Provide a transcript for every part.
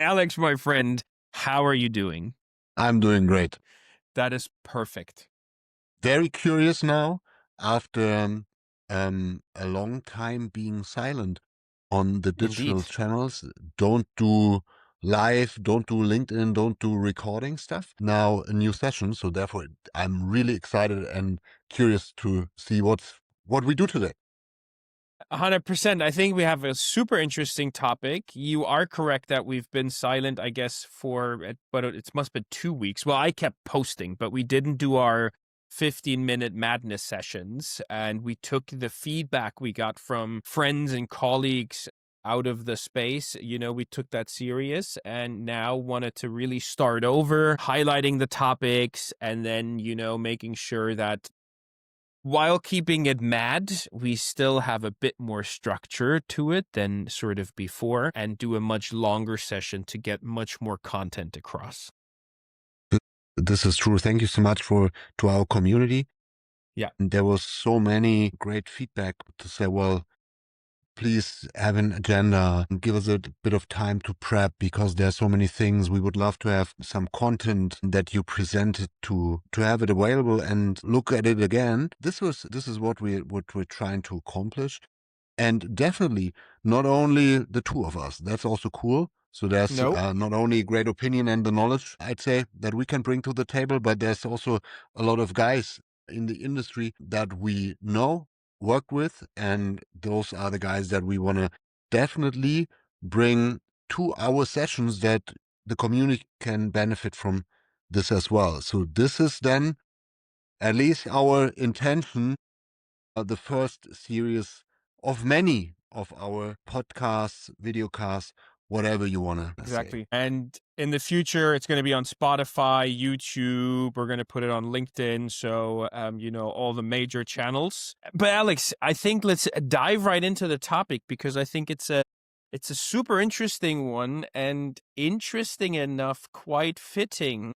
Alex, my friend, how are you doing? I'm doing great. That is perfect. Very curious now after a long time being silent on the digital Indeed. channels. Don't do live, don't do LinkedIn, don't do recording stuff. Now a new session, so therefore I'm really excited and curious to see what we do today. 100%. I think we have a super interesting topic. You are correct that we've been silent, I guess, but it must be 2 weeks. Well, I kept posting, but we didn't do our 15-minute madness sessions. And we took the feedback we got from friends and colleagues out of the space. We took that serious and now wanted to really start over, highlighting the topics and then, making sure that while keeping it mad, we still have a bit more structure to it than sort of before and do a much longer session to get much more content across. This is true. Thank you so much to our community. Yeah. There was so many great feedback to say, well, please have an agenda and give us a bit of time to prep because there are so many things. We would love to have some content that you presented to have it available and look at it again. This is what we're trying to accomplish. And definitely not only the two of us, that's also cool. So there's Nope. not only great opinion and the knowledge, I'd say, that we can bring to the table, but there's also a lot of guys in the industry that we know, work with, and those are the guys that we want to definitely bring to our sessions that the community can benefit from this as well. So this is then at least our intention, the first series of many of our podcasts, videocasts, whatever you want to say. Exactly. And in the future, it's going to be on Spotify, YouTube. We're going to put it on LinkedIn. So, all the major channels. But Alex, I think let's dive right into the topic because I think it's a super interesting one and interesting enough, quite fitting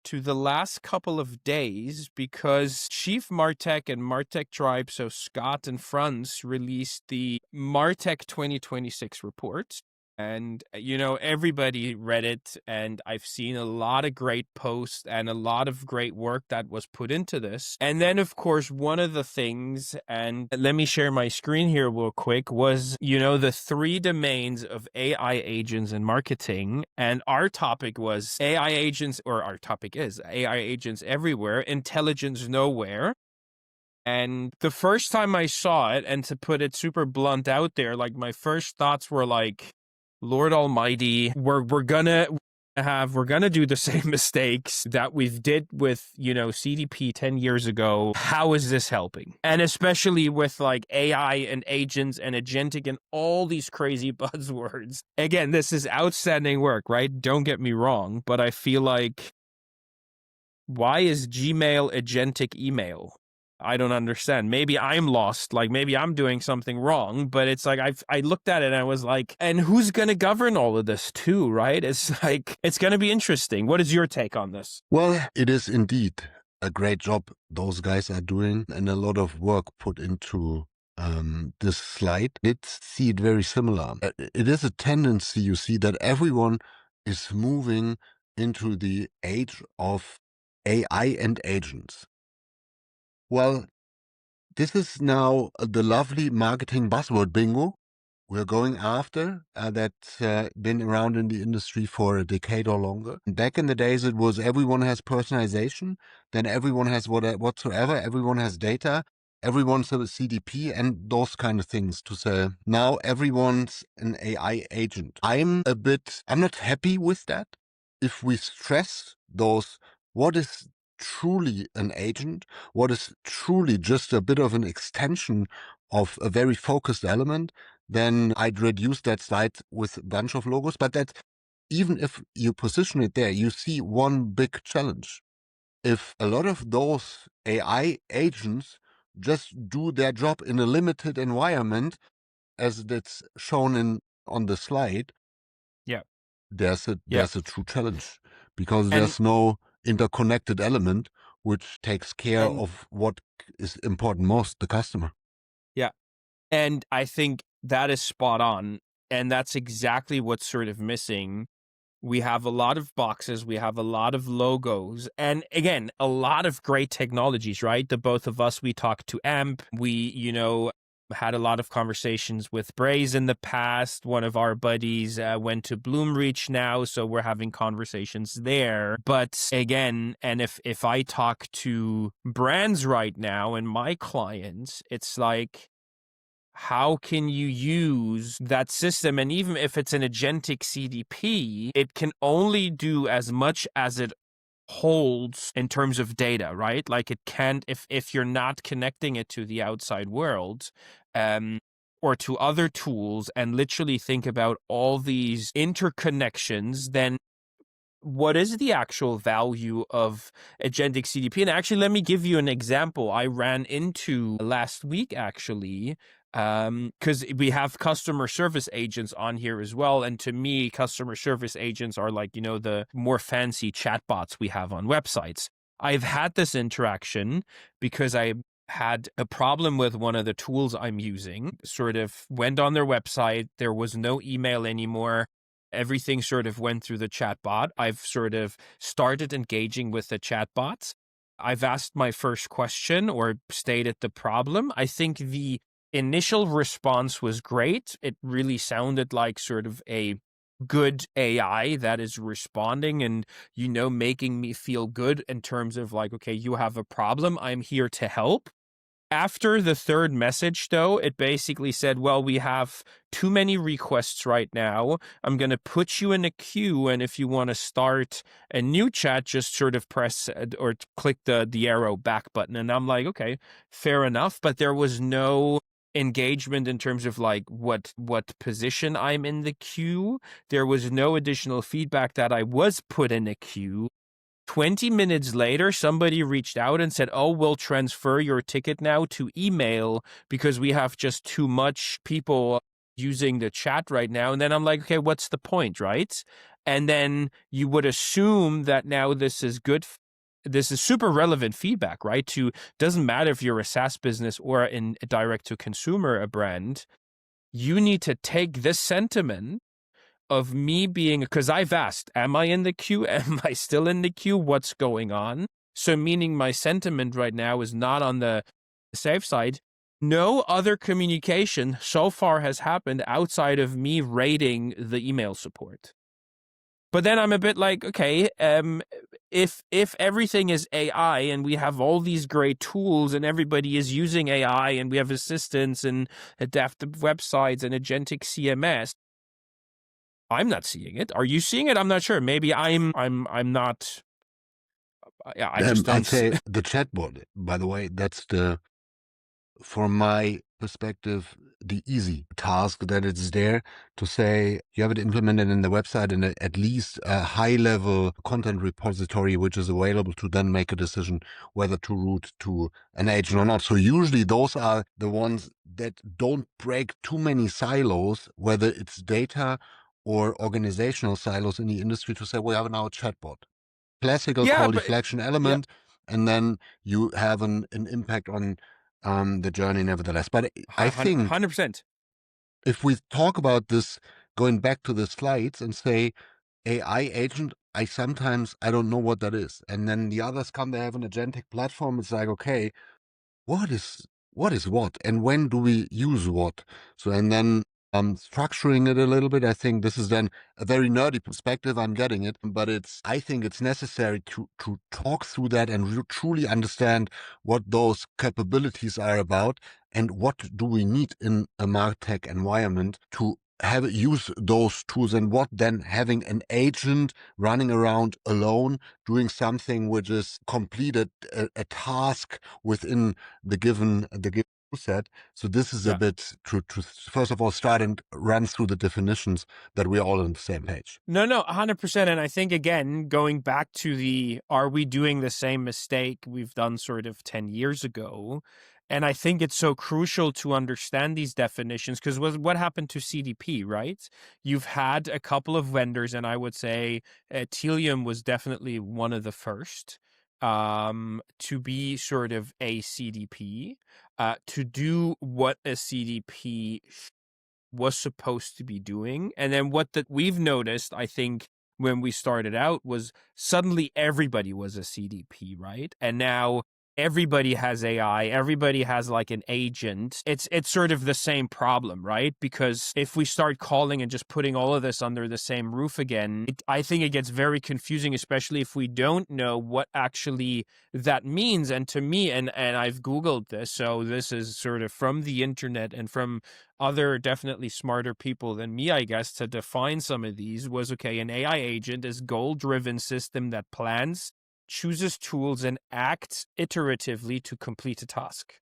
to the last couple of days because Chief MarTech and MarTech Tribe, so Scott and Franz, released the MarTech 2026 report. And, everybody read it, and I've seen a lot of great posts and a lot of great work that was put into this. And then, of course, one of the things, and let me share my screen here real quick, was, the 3 domains of AI agents in marketing. And our topic was AI agents, or our topic is AI agents everywhere, intelligence nowhere. And the first time I saw it, and to put it super blunt out there, like my first thoughts were like, Lord Almighty, we're gonna do the same mistakes that we've did with, CDP 10 years ago. How is this helping? And especially with like AI and agents and agentic and all these crazy buzzwords. Again, this is outstanding work, right? Don't get me wrong, but I feel like, why is Gmail agentic email? I don't understand. Maybe I'm lost. Like maybe I'm doing something wrong, but it's like I looked at it and I was like, and who's going to govern all of this too, right? It's like, it's going to be interesting. What is your take on this? Well, it is indeed a great job those guys are doing and a lot of work put into this slide. Let's see it very similar. It is a tendency you see that everyone is moving into the age of AI and agents. Well, this is now the lovely marketing buzzword bingo we're going after that's been around in the industry for a decade or longer. Back in the days, it was everyone has personalization, then everyone has whatsoever, everyone has data, everyone's a CDP and those kind of things to say. Now everyone's an AI agent. I'm not happy with that. If we stress those, what is truly an agent, what is truly just a bit of an extension of a very focused element, then I'd reduce that slide with a bunch of logos. But that, even if you position it there, you see one big challenge. If a lot of those AI agents just do their job in a limited environment, as that's shown on the slide, Yeah. there's a true challenge because And, there's no interconnected element which takes care and of what is important most, the customer. yeah. And I think that is spot on. And that's exactly what's sort of missing. We have a lot of boxes, we have a lot of logos, and again, a lot of great technologies, right? The both of us, we talked to AMP, we, had a lot of conversations with Braze in the past. One of our buddies went to Bloomreach now, so we're having conversations there. But again, and if I talk to brands right now and my clients, it's like, how can you use that system? And even if it's an agentic CDP, it can only do as much as it holds in terms of data, right? Like it can't, if you're not connecting it to the outside world, or to other tools, and literally think about all these interconnections, then what is the actual value of agentic CDP? And actually, let me give you an example I ran into last week, actually, because we have customer service agents on here as well. And to me, customer service agents are like, the more fancy chatbots we have on websites. I've had this interaction because I had a problem with one of the tools I'm using, sort of went on their website. There was no email anymore. Everything sort of went through the chatbot. I've sort of started engaging with the chatbots. I've asked my first question or stated the problem. I think the initial response was great. It really sounded like sort of a good AI that is responding and, making me feel good in terms of like, okay, you have a problem. I'm here to help. After the third message, though, it basically said, well, we have too many requests right now. I'm going to put you in a queue, and if you want to start a new chat, just sort of press or click the arrow back button. And I'm like, okay, fair enough. But there was no engagement in terms of like what position I'm in the queue. There was no additional feedback that I was put in a queue. 20 minutes later, somebody reached out and said, oh, we'll transfer your ticket now to email because we have just too much people using the chat right now. And then I'm like, okay, what's the point, right? And then you would assume that now this is good. This is super relevant feedback, right? Doesn't matter if you're a SaaS business or in a direct to consumer, a brand, you need to take this sentiment of me being, because I've asked, am I in the queue? Am I still in the queue? What's going on? So meaning my sentiment right now is not on the safe side. No other communication so far has happened outside of me rating the email support. But then I'm a bit like, okay, if everything is AI and we have all these great tools and everybody is using AI and we have assistants and adaptive websites and agentic CMS, I'm not seeing it. Are you seeing it? I'm not sure. Maybe I'm not. Yeah, I just I'd don't. say the chatbot, by the way, that's from my perspective, the easy task that it's there to say you have it implemented in the website and at least a high level content repository, which is available to then make a decision whether to route to an agent or not. So usually those are the ones that don't break too many silos, whether it's data or organizational silos in the industry, to say, we have now a chatbot. Classical Yeah, call but deflection yeah, element, and then you have an impact on the journey nevertheless. But I think 100%. if we talk about this, going back to the slides and say AI agent, I don't know what that is. And then the others come, they have an agentic platform. It's like, okay, what is what and when do we use what? So, and then structuring it a little bit, I think this is then a very nerdy perspective. I'm getting it, but I think it's necessary to talk through that and truly understand what those capabilities are about and what do we need in a MarTech environment to use those tools, and what then having an agent running around alone doing something which is completed a task within the given set. So this is a Yeah. bit to first of all start and run through the definitions that we're all on the same page. No, 100%. And I think, again, going back to are we doing the same mistake we've done sort of 10 years ago? And I think it's so crucial to understand these definitions, because what happened to CDP, right? You've had a couple of vendors, and I would say Telium was definitely one of the first to be sort of a CDP, to do what a CDP was supposed to be doing. And then what that we've noticed, I think, when we started out was suddenly everybody was a CDP, right? And now everybody has AI, everybody has like an agent. It's sort of the same problem, right? Because if we start calling and just putting all of this under the same roof again, I think it gets very confusing, especially if we don't know what actually that means. And to me, and I've Googled this, so this is sort of from the internet and from other definitely smarter people than me, I guess, to define some of these was, okay, an AI agent is goal-driven system that plans, chooses tools, and acts iteratively to complete a task.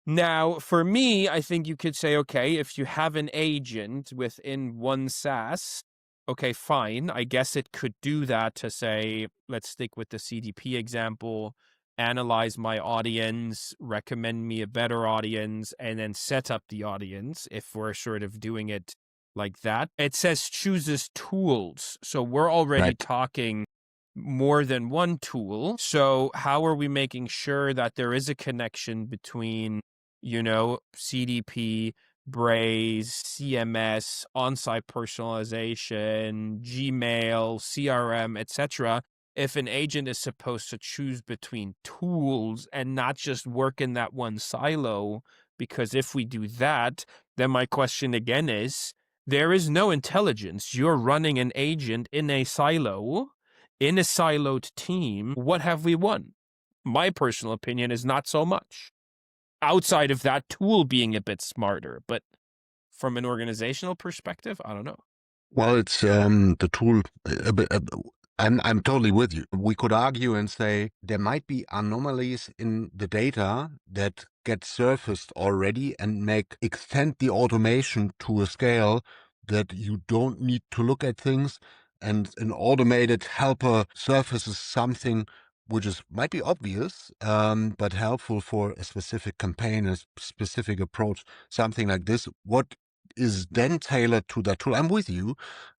Now, for me, I think you could say, okay, if you have an agent within one SaaS, okay, fine. I guess it could do that to say, let's stick with the CDP example, analyze my audience, recommend me a better audience, and then set up the audience if we're sort of doing it like that. It says chooses tools. So we're already Right. talking more than one tool. So how are we making sure that there is a connection between, CDP, Braze, CMS, on-site personalization, Gmail, CRM, etc., if an agent is supposed to choose between tools and not just work in that one silo? Because if we do that, then my question again is, there is no intelligence. You're running an agent in a silo, in a siloed team. What have we won? My personal opinion is not so much, outside of that tool being a bit smarter. But from an organizational perspective, I don't know. Well, it's the tool. I'm totally with you. We could argue and say there might be anomalies in the data that get surfaced already and extend the automation to a scale that you don't need to look at things, and an automated helper surfaces something which might be obvious, but helpful for a specific campaign, a specific approach, something like this. What is then tailored to that tool? I'm with you,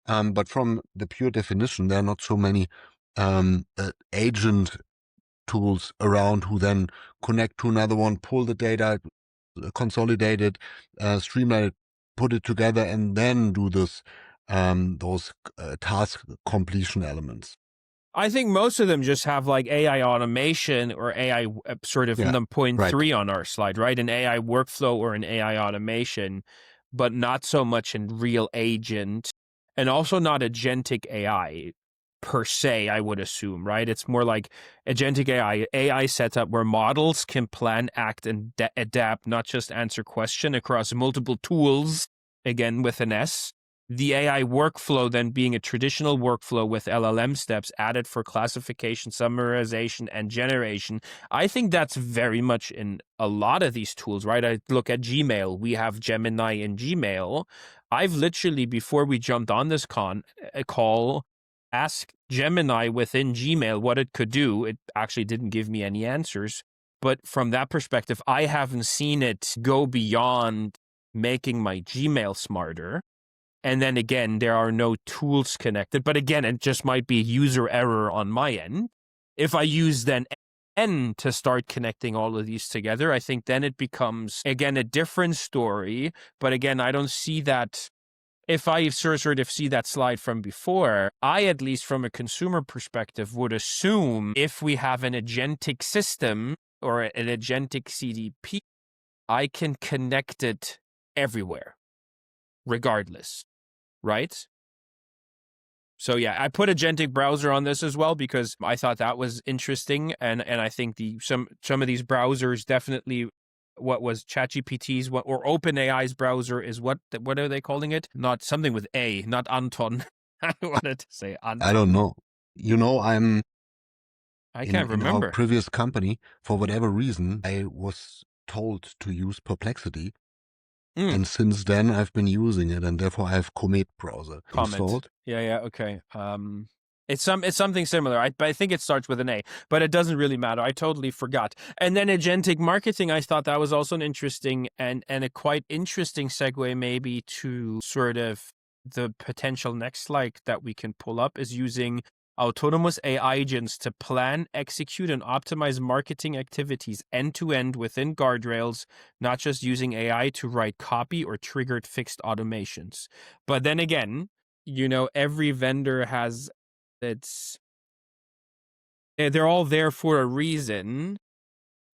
but from the pure definition, there are not so many agent tools around who then connect to another one, pull the data, consolidate it, streamline it, put it together, and then do those task completion elements. I think most of them just have like AI automation or AI sort of Yeah, point right. 3 on our slide, right? An AI workflow or an AI automation, but not so much in real agent, and also not agentic AI per se, I would assume, right? It's more like agentic AI setup where models can plan, act, and adapt, not just answer question across multiple tools, again with an S. The AI workflow then being a traditional workflow with LLM steps added for classification, summarization, and generation. I think that's very much in a lot of these tools, right? I look at Gmail. We have Gemini in Gmail. I've literally, before we jumped on this call, asked Gemini within Gmail what it could do. It actually didn't give me any answers. But from that perspective, I haven't seen it go beyond making my Gmail smarter. And then again, there are no tools connected. But again, it just might be user error on my end. If I use then N to start connecting all of these together, I think then it becomes, again, a different story. But again, I don't see that. If I sort of see that slide from before, I, at least from a consumer perspective, would assume if we have an agentic system or an agentic CDP, I can connect it everywhere, regardless. Right? So yeah, I put agentic browser on this as well because I thought that was interesting, and I think some of these browsers definitely, what was ChatGPT's or OpenAI's browser is what are they calling it? Not something with A, not Anton. I wanted to say Anton. I don't know. I'm I can't in our remember. previous company, for whatever reason, I was told to use Perplexity. And since then, I've been using it, and therefore I have Comet browser installed. Yeah, okay. It's something similar. I think it starts with an A, but it doesn't really matter. I totally forgot. And then agentic marketing, I thought that was also an interesting and a quite interesting segue maybe to sort of the potential next slide that we can pull up is using autonomous AI agents to plan, execute, and optimize marketing activities end-to-end within guardrails, not just using AI to write copy or triggered fixed automations. But then again, every vendor has its, they're all there for a reason.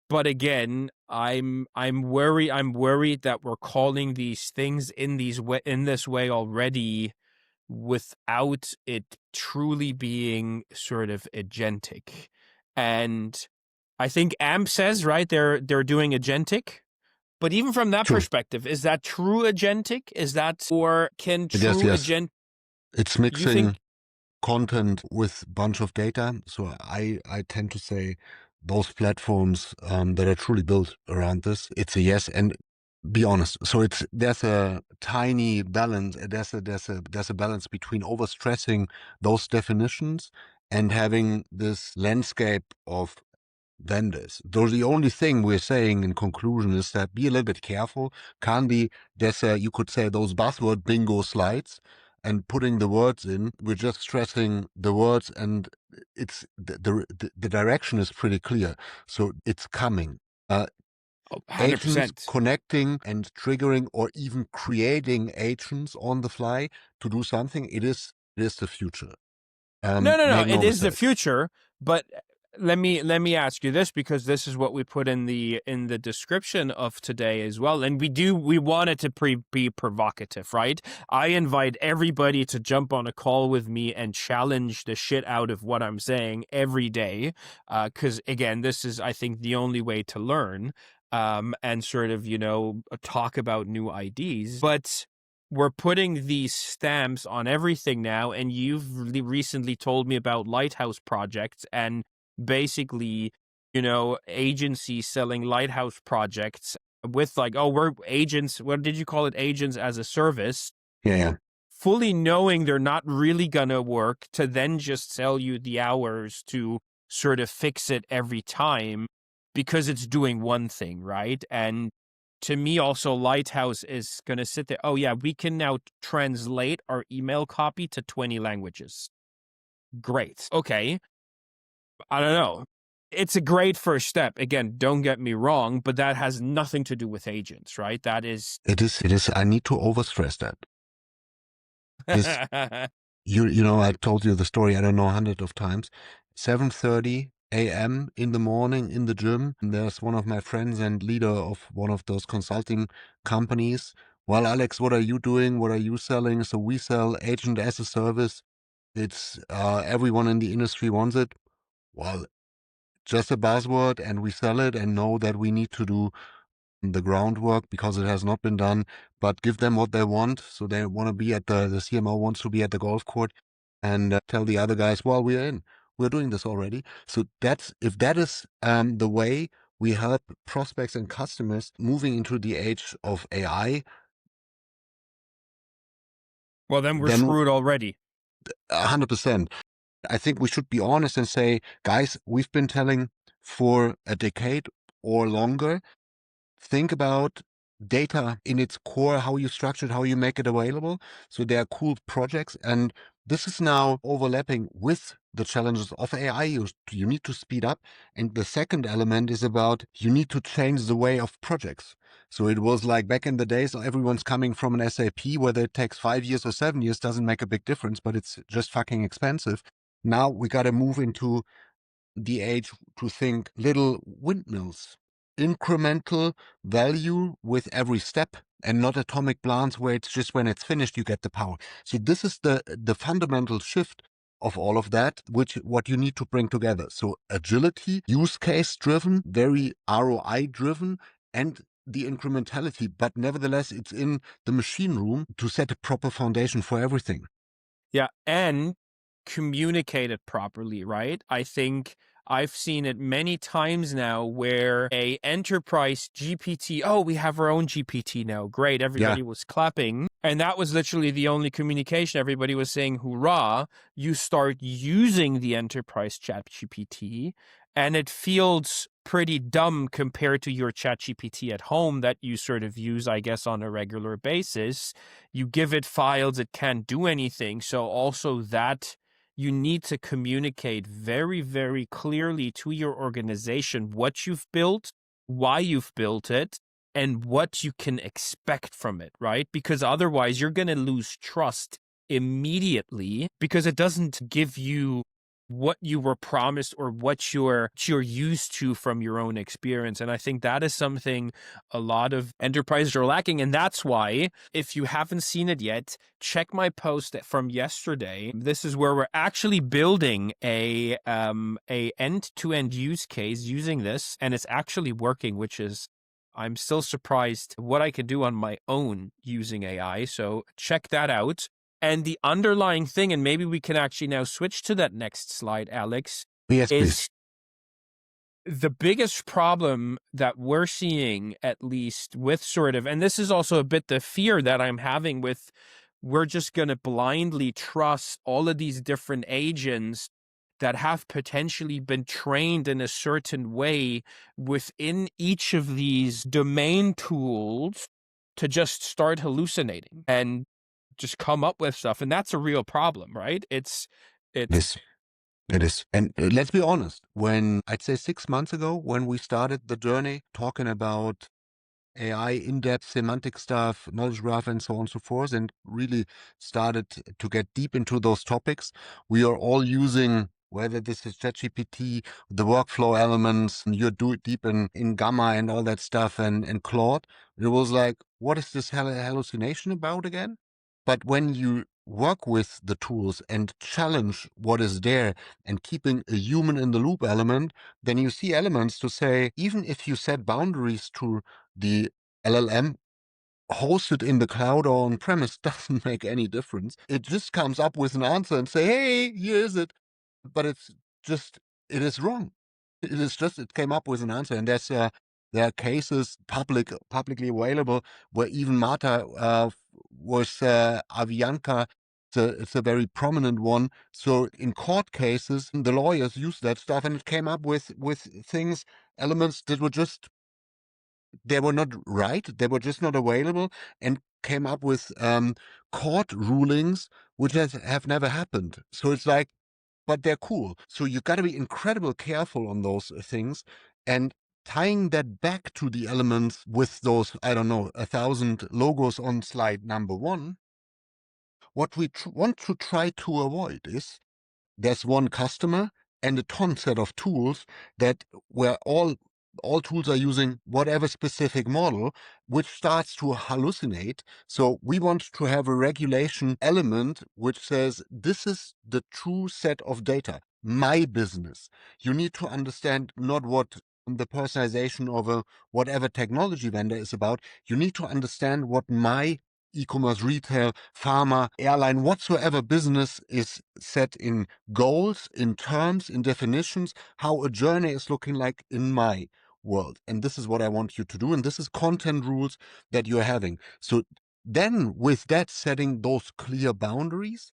But again, I'm worried that we're calling these things in this way already without it truly being sort of agentic. And I think AMP says, right, they're doing agentic. But even from that True. perspective, is that true agentic? Is that, or can Yes, true yes. agent, It's you think? mixing content with bunch of data. So I tend to say those platforms that are truly built around this, it's a yes. And be honest. So there's a tiny balance. There's a balance between overstressing those definitions and having this landscape of vendors. Though the only thing we're saying in conclusion is that be a little bit careful. Can't be you could say those buzzword bingo slides and putting the words in. We're just stressing the words, and it's the direction is pretty clear. So it's coming. Oh, Agents 100%. connecting and triggering or even creating agents on the fly to do something. It is the future. No. Make It no is the mistake. future, but let me ask you this, because this is what we put in the description of today as well, and we want it to be provocative, right? I invite everybody to jump on a call with me and challenge the shit out of what I'm saying every day, because again, this is, I think, the only way to learn, and sort of talk about new ideas, but we're putting these stamps on everything now, and you've recently told me about lighthouse projects and basically, agencies selling lighthouse projects with like, oh, we're agents. What did you call it? Agents as a service, Yeah, yeah. fully knowing they're not really going to work, to then just sell you the hours to sort of fix it every time because it's doing one thing, right? And to me, also, Lighthouse is going to sit there. Oh, yeah, we can now translate our email copy to 20 languages. Great. Okay. I don't know. It's a great first step. Again, don't get me wrong, but that has nothing to do with agents, right? That is. It is. I need to overstress that. This, you know, I told you the story, I don't know, hundreds of times. 7:30 a.m. in the morning in the gym. And there's one of my friends and leader of one of those consulting companies. Well, Alex, what are you doing? What are you selling? So we sell agent as a service. It's everyone in the industry wants it. Well, just a buzzword, and we sell it and know that we need to do the groundwork because it has not been done, but give them what they want. So they want to be the CMO wants to be at the golf court and tell the other guys, well, we're doing this already. So if that is the way we help prospects and customers moving into the age of AI, Well, then we're then screwed already. 100%. I think we should be honest and say, guys, we've been telling for a decade or longer. Think about data in its core, how you structure it, how you make it available. So there are cool projects, and this is now overlapping with the challenges of AI. You need to speed up. And the second element is about you need to change the way of projects. So it was like back in the days, everyone's coming from an SAP, whether it takes 5 years or 7 years, doesn't make a big difference, but it's just fucking expensive. Now we got to move into the age to think little windmills, incremental value with every step, and not atomic plants where it's just when it's finished you get the power. So this is the fundamental shift of all of that, what you need to bring together. So agility, use case driven, very ROI driven, and the incrementality, but nevertheless it's in the machine room to set a proper foundation for everything. Yeah, and communicate it properly, right? I think I've seen it many times now where a enterprise GPT, oh, we have our own GPT now. Great. Yeah. Everybody was clapping. And that was literally the only communication. Everybody was saying, hurrah. You start using the enterprise chat GPT, and it feels pretty dumb compared to your chat GPT at home that you sort of use, I guess, on a regular basis. You give it files, it can't do anything. So also that you need to communicate very, very clearly to your organization what you've built, why you've built it, and what you can expect from it, right? Because otherwise you're going to lose trust immediately because it doesn't give you what you were promised or what you're used to from your own experience. And I think that is something a lot of enterprises are lacking. And that's why, if you haven't seen it yet, check my post from yesterday. This is where we're actually building a end-to-end use case using this, and it's actually working, which is, I'm still surprised what I could do on my own using AI. So check that out. And the underlying thing, and maybe we can actually now switch to that next slide, Alex, Yes, please. is the biggest problem that we're seeing, at least with sort of, and this is also a bit the fear that I'm having with, we're just going to blindly trust all of these different agents that have potentially been trained in a certain way within each of these domain tools to just start hallucinating and just come up with stuff. And that's a real problem, right? It's Yes, it is. And let's be honest, when I'd say 6 months ago, when we started the journey talking about AI, in-depth semantic stuff, knowledge graph, and so on and so forth, and really started to get deep into those topics, we are all using, whether this is ChatGPT, the workflow elements, and you're deep in Gamma and all that stuff, and Claude. It was like, what is this hallucination about again? But when you work with the tools and challenge what is there and keeping a human in the loop element, then you see elements to say, even if you set boundaries to the LLM hosted in the cloud or on premise, doesn't make any difference. It just comes up with an answer and say, hey, here is it. But it's just, it is wrong. It is just, it came up with an answer. And there are cases publicly available where even Marta was Avianca. It's a very prominent one. So in court cases, the lawyers used that stuff and it came up with things, elements that were just, they were not right, they were just not available, and came up with court rulings which have never happened. So it's like, but they're cool. So you got to be incredibly careful on those things, and tying that back to the elements with those, I don't know, 1,000 logos on slide number 1. What we want to try to avoid is, there's one customer and a ton set of tools that where all tools are using whatever specific model, which starts to hallucinate. So we want to have a regulation element which says this is the true set of data, my business. You need to understand not what the personalization of a whatever technology vendor is about. You need to understand what my e-commerce, retail, pharma, airline, whatsoever business is set in goals, in terms, in definitions, how a journey is looking like in my world. And this is what I want you to do. And this is content rules that you're having. So then with that, setting those clear boundaries,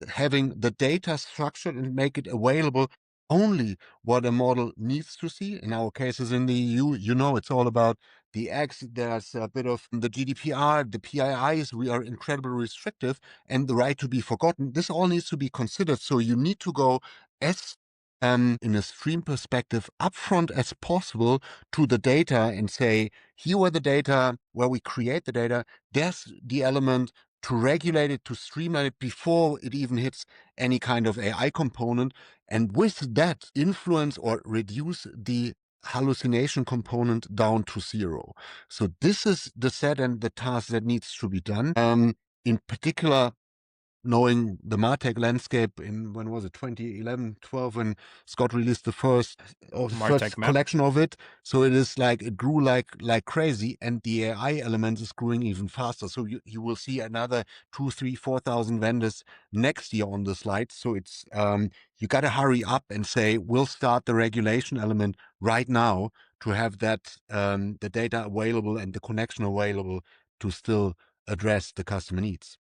having the data structured and make it available only what a model needs to see. In our cases in the EU, it's all about the X. There's a bit of the GDPR, the PIIs. We are incredibly restrictive, and the right to be forgotten. This all needs to be considered. So you need to go as in a stream perspective upfront as possible to the data and say, here are the data where we create the data. There's the element to regulate it, to streamline it before it even hits any kind of AI component. And with that, influence or reduce the hallucination component down to 0. So this is the set and the task that needs to be done. In particular, knowing the MarTech landscape in, when was it, 2011, 12, when Scott released the first MarTech map. collection of it. So it is like, it grew like crazy, and the AI element is growing even faster. So you will see another 2, 3, 4,000 vendors next year on the slide. So it's, you got to hurry up and say, we'll start the regulation element right now to have that, the data available and the connection available to still address the customer needs.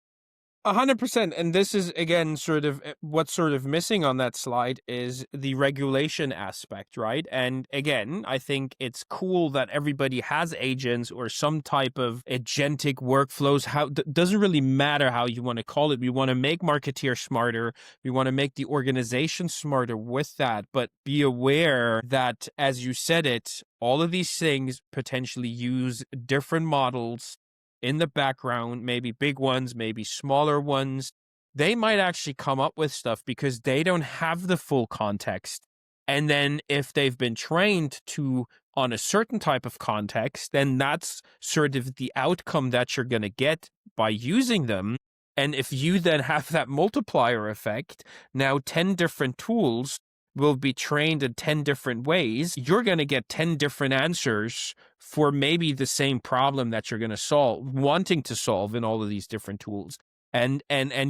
100%. And this is, again, sort of what's sort of missing on that slide is the regulation aspect, right? And again, I think it's cool that everybody has agents or some type of agentic workflows. Doesn't really matter how you want to call it. We want to make marketeers smarter. We want to make the organization smarter with that. But be aware that, as you said it, all of these things potentially use different models in the background, maybe big ones, maybe smaller ones. they might actually come up with stuff because they don't have the full context. And then if they've been trained to on a certain type of context, then that's sort of the outcome that you're going to get by using them. And if you then have that multiplier effect, now 10 different tools will be trained in 10 different ways. You're going to get 10 different answers for maybe the same problem that you're going to solve, wanting to solve in all of these different tools. And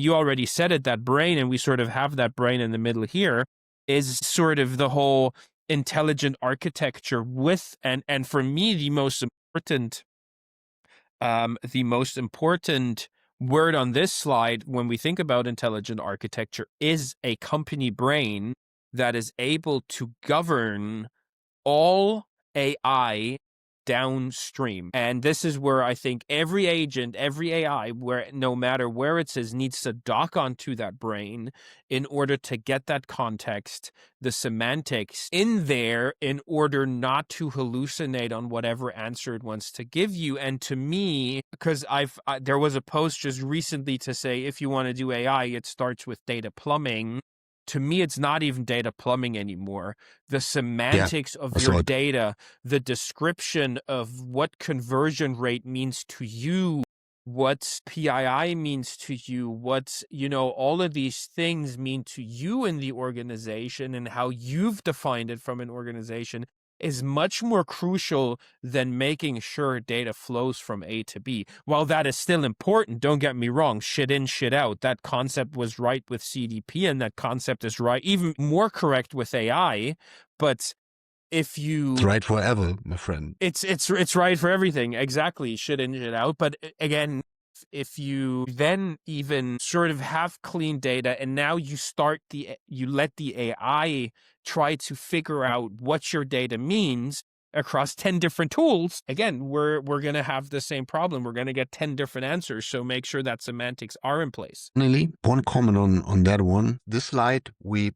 you already said it, that brain, and we sort of have that brain in the middle here, is sort of the whole intelligent architecture with, and for me, the most important word on this slide when we think about intelligent architecture is a company brain that is able to govern all AI downstream. And this is where I think every agent, every AI, where no matter where it is, needs to dock onto that brain in order to get that context, the semantics in there in order not to hallucinate on whatever answer it wants to give you. And to me, because there was a post just recently to say, if you want to do AI, it starts with data plumbing. To me, it's not even data plumbing anymore. The semantics of your data, the description of what conversion rate means to you, what PII means to you, what, all of these things mean to you in the organization and how you've defined it from an organization is much more crucial than making sure data flows from A to B. While that is still important, don't get me wrong, shit in, shit out. That concept was right with CDP, and that concept is right, even more correct with AI. But if you... It's right forever, my friend. It's right for everything. Exactly. Shit in, shit out. But again, if you then even sort of have clean data and now you let the AI try to figure out what your data means across 10 different tools, again, we're going to have the same problem. We're going to get 10 different answers. So make sure that semantics are in place. Finally, one comment on that one. This slide, we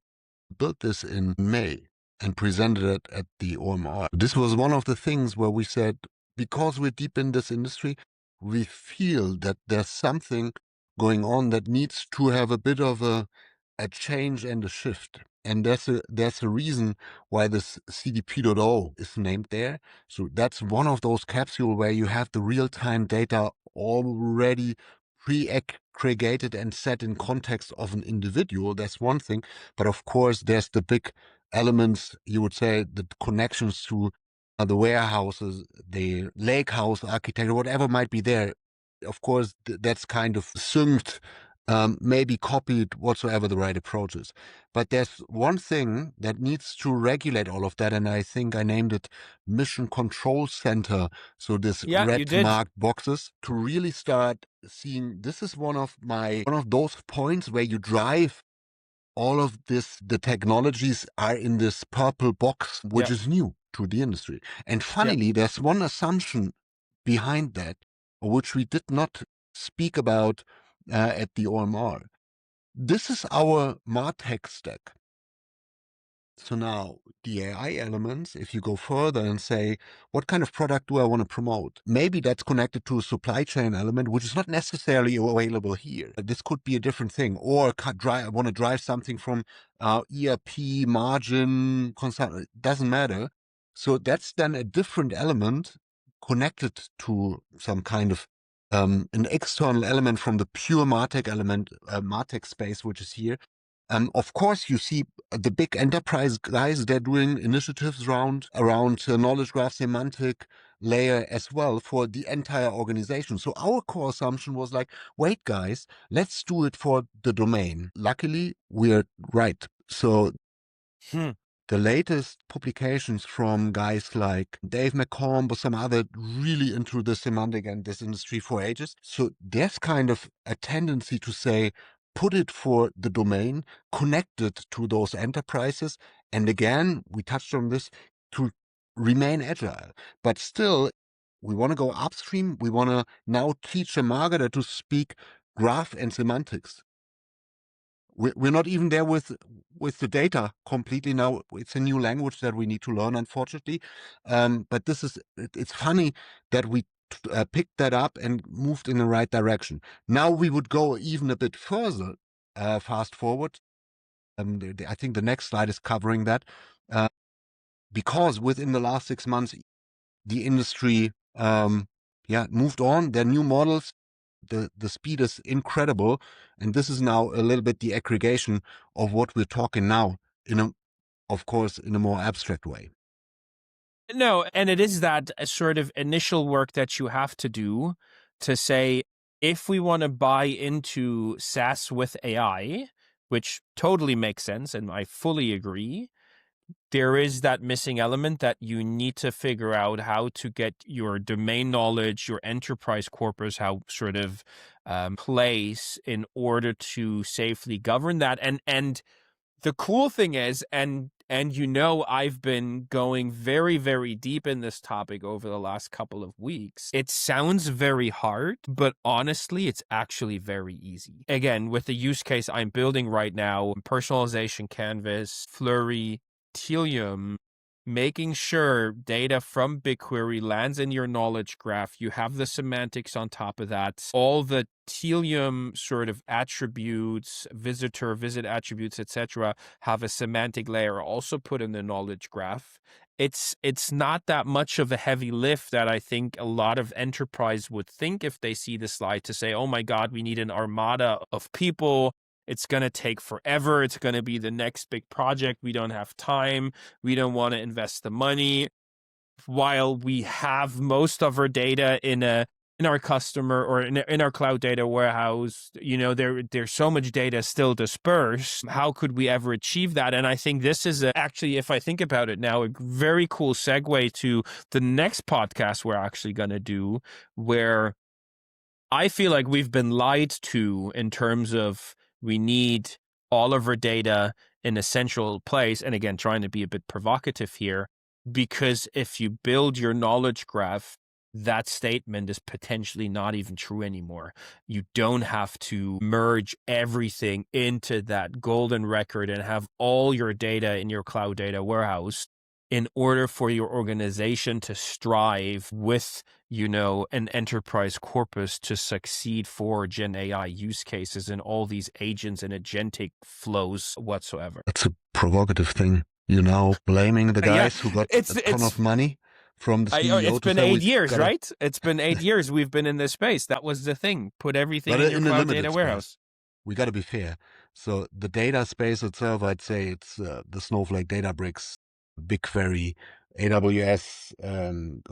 built this in May and presented it at the OMR. This was one of the things where we said, because we're deep in this industry, we feel that there's something going on that needs to have a bit of a change and a shift. And there's a reason why this CDP.0 is named there. So that's one of those capsules where you have the real-time data already pre-aggregated and set in context of an individual. That's one thing. But of course, there's the big elements, you would say, the connections to the warehouses, the lake house architecture, whatever might be there. Of course, that's kind of synced, maybe copied, whatsoever the right approach is. But there's one thing that needs to regulate all of that, and I think I named it Mission Control Center. So this red marked boxes to really start seeing. This is one of those points where you drive all of this. The technologies are in this purple box, which is new to the industry. And finally, there's one assumption behind that, which we did not speak about at the OMR. This is our MarTech stack. So now the AI elements, if you go further and say, what kind of product do I want to promote? Maybe that's connected to a supply chain element, which is not necessarily available here. This could be a different thing. Or I want to drive something from ERP, margin, it doesn't matter. So that's then a different element connected to some kind of an external element from the pure MarTech element, MarTech space, which is here. Of course, you see the big enterprise guys, they're doing initiatives around knowledge graph semantic layer as well for the entire organization. So our core assumption was like, wait, guys, let's do it for the domain. Luckily, we're right. So the latest publications from guys like Dave McComb or some other really into the semantic and this industry for ages. So there's kind of a tendency to say, put it for the domain, connect it to those enterprises. And again, we touched on this, to remain agile. But still, we want to go upstream. We want to now teach a marketer to speak graph and semantics. We're not even there with the data completely now. It's a new language that we need to learn, unfortunately. But it's funny that we picked that up and moved in the right direction. Now we would go even a bit further fast forward. I think the next slide is covering that. Because within the last 6 months, the industry moved on. There are new models. The speed is incredible. And this is now a little bit the aggregation of what we're talking now, of course, in a more abstract way. No, and it is that sort of initial work that you have to do to say, if we want to buy into SaaS with AI, which totally makes sense, and I fully agree, there is that missing element that you need to figure out how to get your domain knowledge, your enterprise corpus, how sort of place in order to safely govern that. And the cool thing is, and I've been going very, very deep in this topic over the last couple of weeks. It sounds very hard, but honestly, it's actually very easy. Again, with the use case I'm building right now, personalization canvas, Flurry, Telium, making sure data from BigQuery lands in your knowledge graph. You have the semantics on top of that. All the Telium sort of attributes, visit attributes, etc., have a semantic layer also put in the knowledge graph. It's not that much of a heavy lift that I think a lot of enterprise would think if they see the slide to say, oh my God, we need an armada of people. It's going to take forever. It's going to be the next big project. We don't have time. We don't want to invest the money. While we have most of our data in our customer or in our cloud data warehouse, there's so much data still dispersed. How could we ever achieve that? And I think this is actually, if I think about it now, a very cool segue to the next podcast we're actually going to do, where I feel like we've been lied to in terms of we need all of our data in a central place. And again, trying to be a bit provocative here, because if you build your knowledge graph, that statement is potentially not even true anymore. You don't have to merge everything into that golden record and have all your data in your cloud data warehouse in order for your organization to strive with, an enterprise corpus to succeed for Gen AI use cases and all these agents and agentic flows whatsoever. That's a provocative thing. You're now blaming the guys who got a ton of money from the CEO. It's been 8 years, right? It's been 8 years we've been in this space. That was the thing. Put everything in your cloud data warehouse. We got to be fair. So the data space itself, I'd say it's the Snowflake, Databricks, BigQuery, AWS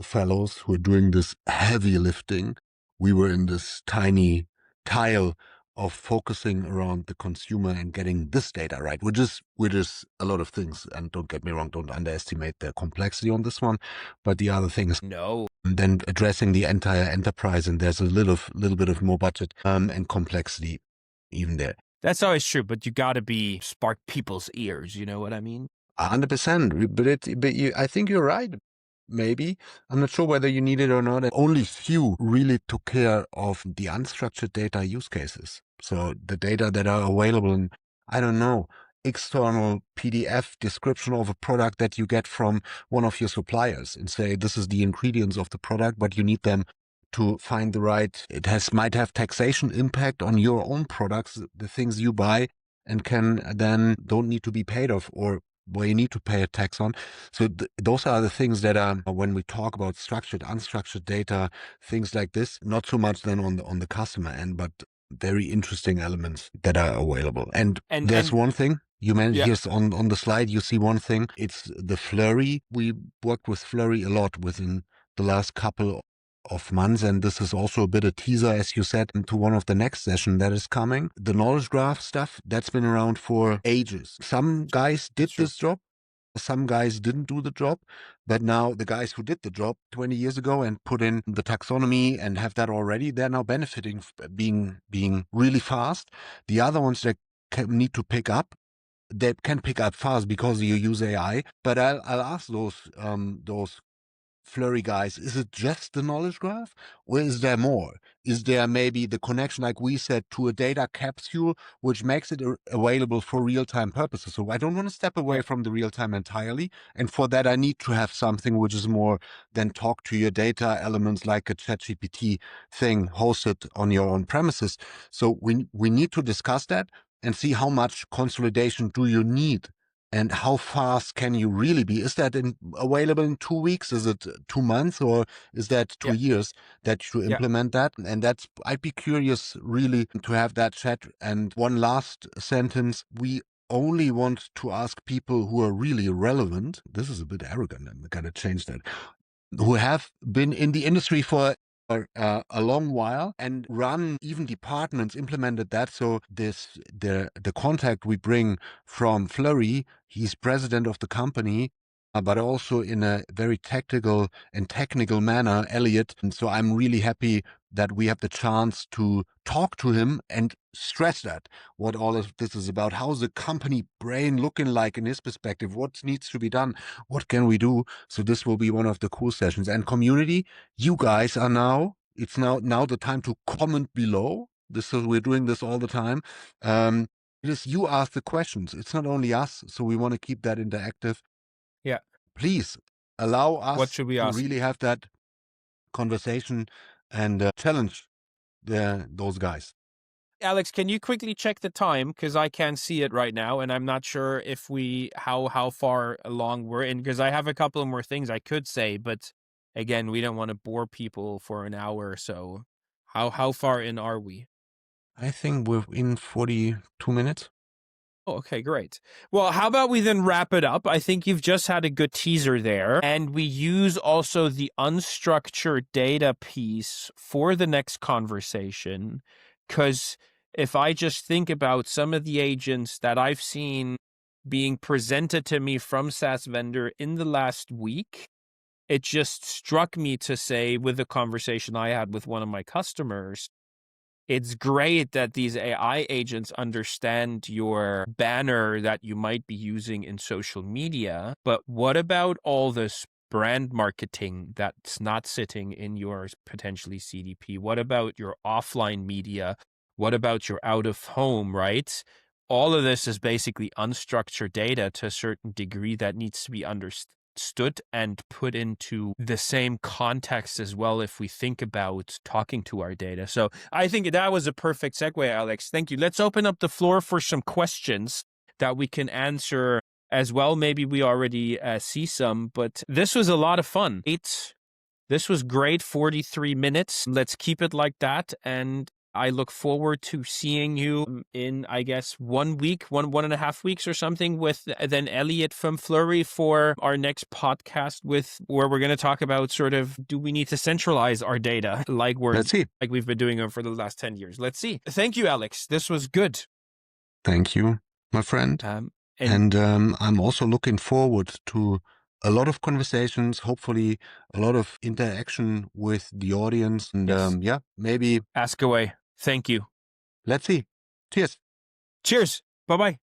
fellows who are doing this heavy lifting. We were in this tiny tile of focusing around the consumer and getting this data right, which is a lot of things. And don't get me wrong, don't underestimate the complexity on this one. But the other thing is then addressing the entire enterprise, and there's a little bit of more budget and complexity even there. That's always true, but you got to spark people's ears. You know what I mean? 100%. But I think you're right. Maybe. I'm not sure whether you need it or not. Only few really took care of the unstructured data use cases. So the data that are available in, I don't know, external PDF description of a product that you get from one of your suppliers and say, this is the ingredients of the product, but you need them to find the right, might have taxation impact on your own products, the things you buy, and don't need to be paid off, or where you need to pay a tax on. So those are the things that are, when we talk about structured, unstructured data, things like this, not so much then on the customer end, but very interesting elements that are available. And there's one thing you mentioned here on the slide, you see one thing, it's the Flurry. We worked with Flurry a lot within the last couple of months, and this is also a bit a teaser, as you said, into one of the next session that is coming. The knowledge graph stuff, that's been around for ages. Some guys did this job, some guys didn't do the job, but now the guys who did the job 20 years ago and put in the taxonomy and have that already, they're now benefiting, being really fast. The other ones that need to pick up, they can pick up fast because you use AI. But I'll ask those Flurry guys, is it just the knowledge graph, or is there more? Is there maybe the connection, like we said, to a data capsule, which makes it available for real-time purposes? So I don't want to step away from the real-time entirely. And for that, I need to have something which is more than talk to your data elements, like a ChatGPT thing hosted on your own premises. So we need to discuss that. and see how much consolidation do you need and how fast can you really be. Is that available in 2 weeks? Is it 2 months, or is that Yeah. 2 years that you Yeah. implement that? And that's, I'd be curious really to have that chat. And one last sentence, we only want to ask people who are really relevant. This is a bit arrogant, and I gotta change that. Who have been in the industry for a long while and run even departments, implemented that. So the contact we bring from Flurry, he's president of the company, but also in a very tactical and technical manner, Elliot. And so I'm really happy that we have the chance to talk to him and stress that what all of this is about. How's the company brain looking like in his perspective? What needs to be done? What can we do? So this will be one of the cool sessions. And community, you guys are it's now the time to comment below. We're doing this all the time. It is you ask the questions. It's not only us. So we want to keep that interactive. Yeah. Please allow What us should we to ask? really have that conversation and challenge those guys. Alex, can you quickly check the time? Because I can't see it right now, and I'm not sure if how far along we're in, because I have a couple more things I could say, but again, we don't want to bore people for an hour or so. How far in are we? I think we're in 42 minutes. Oh, okay, great. Well, how about we then wrap it up? I think you've just had a good teaser there. And we use also the unstructured data piece for the next conversation. Because if I just think about some of the agents that I've seen being presented to me from SaaS vendor in the last week, it just struck me to say, with the conversation I had with one of my customers, it's great that these AI agents understand your banner that you might be using in social media, but what about all this brand marketing that's not sitting in your potentially CDP? What about your offline media? What about your out of home, right? All of this is basically unstructured data to a certain degree that needs to be understood and put into the same context as well if we think about talking to our data. So I think that was a perfect segue, Alex. Thank you. Let's open up the floor for some questions that we can answer as well. Maybe we already see some, but this was a lot of fun. This was great, 43 minutes. Let's keep it like that. And I look forward to seeing you in, I guess, 1 week, 1.5 weeks or something, with then Elliot from Flurry for our next podcast, where we're going to talk about sort of, do we need to centralize our data like Let's see. we've been doing it for the last 10 years? Let's see. Thank you, Alex. This was good. Thank you, my friend. And I'm also looking forward to a lot of conversations, hopefully a lot of interaction with the audience. And yes. Maybe ask away. Thank you. Let's see. Cheers. Cheers. Bye-bye.